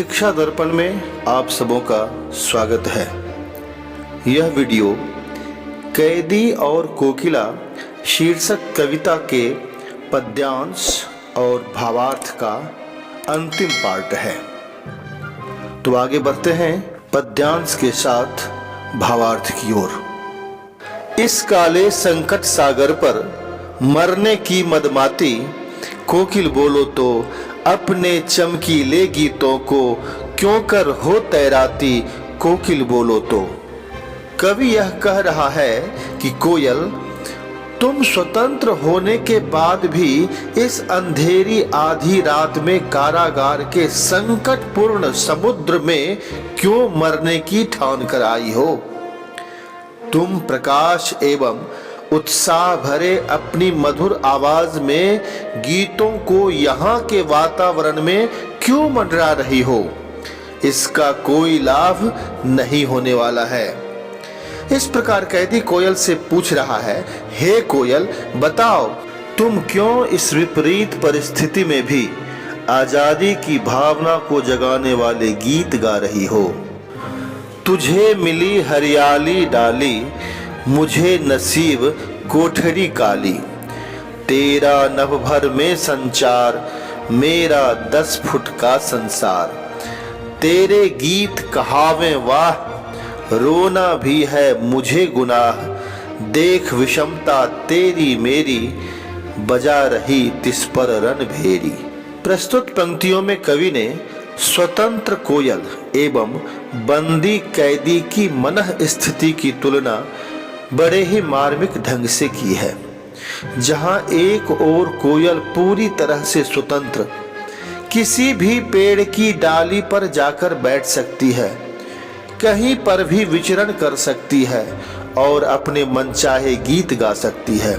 शिक्षा दर्पण में आप सबों का स्वागत है। यह वीडियो कैदी और कोकिला शीर्षक कविता के पद्यांश और भावार्थ का अंतिम पार्ट है। तो आगे बढ़ते हैं पद्यांश के साथ भावार्थ की ओर। इस काले संकट सागर पर मरने की मदमाती, कोकिल बोलो तो अपने चमकीले गीतों को क्यों कर हो तैराती, कोकिल बोलो तो। कवि यह कह रहा है कि कोयल, तुम स्वतंत्र होने के बाद भी इस अंधेरी आधी रात में कारागार के संकटपूर्ण समुद्र में क्यों मरने की ठान कर आई हो। तुम प्रकाश एवं उत्साह भरे अपनी मधुर आवाज में गीतों को यहाँ के वातावरण में क्यों मंडरा रही हो। इसका कोई लाभ नहीं होने वाला है। इस प्रकार कैदी कोयल से पूछ रहा है, हे कोयल, बताओ तुम क्यों इस विपरीत परिस्थिति में भी आजादी की भावना को जगाने वाले गीत गा रही हो। तुझे मिली हरियाली डाली, मुझे नसीब कोठरी काली। तेरा नभ भर में संचार, मेरा 10 फुट का संसार। तेरे गीत कहावे वाह, रोना भी है मुझे गुनाह। देख विषमता तेरी मेरी, बजा रही तिस पर रणभेरी। प्रस्तुत पंक्तियों में कवि ने स्वतंत्र कोयल एवं बंदी कैदी की मनः स्थिति की तुलना बड़े ही मार्मिक ढंग से की है। जहां एक ओर कोयल पूरी तरह से स्वतंत्र किसी भी पेड़ की डाली पर जाकर बैठ सकती है, कहीं पर भी विचरण कर सकती है और अपने मनचाहे गीत गा सकती है,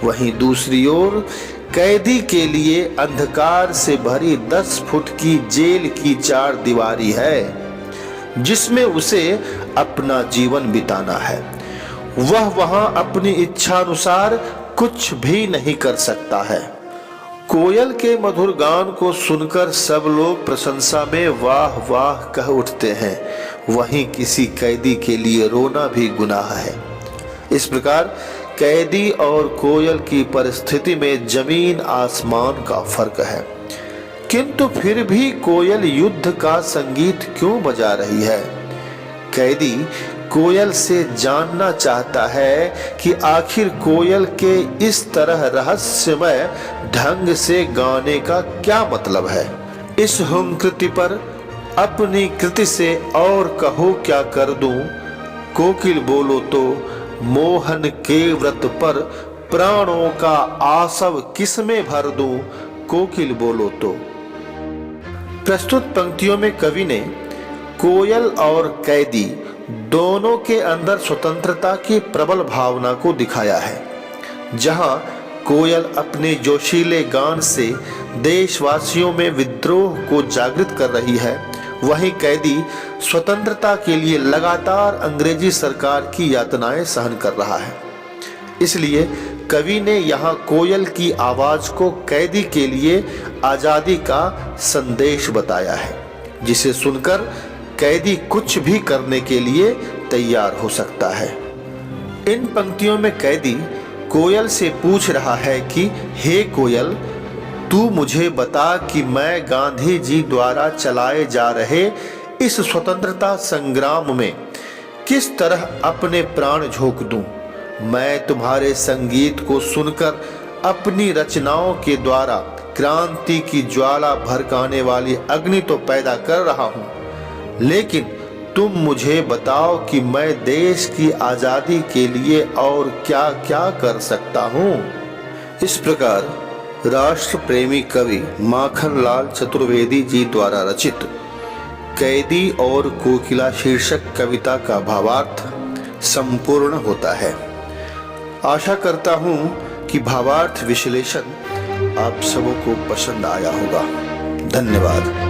वहीं दूसरी ओर कैदी के लिए अंधकार से भरी 10 फुट की जेल की 4 दीवारी है, जिसमें उसे अपना जीवन बिताना है। वह वहां अपनी इच्छानुसार कुछ भी नहीं कर सकता है। कोयल के मधुर गान को सुनकर सब लोग प्रशंसा में वाह वाह कह उठते हैं, वहीं किसी कैदी के लिए रोना भी गुनाह है। इस प्रकार कैदी और कोयल की परिस्थिति में जमीन आसमान का फर्क है। किंतु फिर भी कोयल युद्ध का संगीत क्यों बजा रही है। कैदी कोयल से जानना चाहता है कि आखिर कोयल के इस तरह रहस्यमय ढंग से गाने का क्या मतलब है। इस हुंकृति पर अपनी कृति से और कहो क्या कर दूं, कोकिल बोलो तो मोहन के व्रत पर प्राणों का आसव किसमें भर दूं, कोकिल बोलो तो। प्रस्तुत पंक्तियों में कवि ने कोयल और कैदी दोनों के अंदर स्वतंत्रता की प्रबल भावना को दिखाया है। जहां कोयल अपने जोशीले गान से देशवासियों में विद्रोह को जागृत कर रही है, वहीं कैदी स्वतंत्रता के लिए लगातार अंग्रेजी सरकार की यातनाएं सहन कर रहा है। इसलिए कवि ने यहाँ कोयल की आवाज को कैदी के लिए आजादी का संदेश बताया है, जिसे सुनकर कैदी कुछ भी करने के लिए तैयार हो सकता है। इन पंक्तियों में कैदी कोयल से पूछ रहा है कि हे कोयल, तू मुझे बता कि मैं गांधी जी द्वारा चलाए जा रहे इस स्वतंत्रता संग्राम में किस तरह अपने प्राण झोंक दूं। मैं तुम्हारे संगीत को सुनकर अपनी रचनाओं के द्वारा क्रांति की ज्वाला भड़काने वाली अग्नि तो पैदा कर रहा हूं, लेकिन तुम मुझे बताओ कि मैं देश की आजादी के लिए और क्या क्या कर सकता हूं। इस प्रकार राष्ट्र प्रेमी कवि माखनलाल चतुर्वेदी जी द्वारा रचित कैदी और कोकिला शीर्षक कविता का भावार्थ संपूर्ण होता है। आशा करता हूं कि भावार्थ विश्लेषण आप सबों को पसंद आया होगा। धन्यवाद।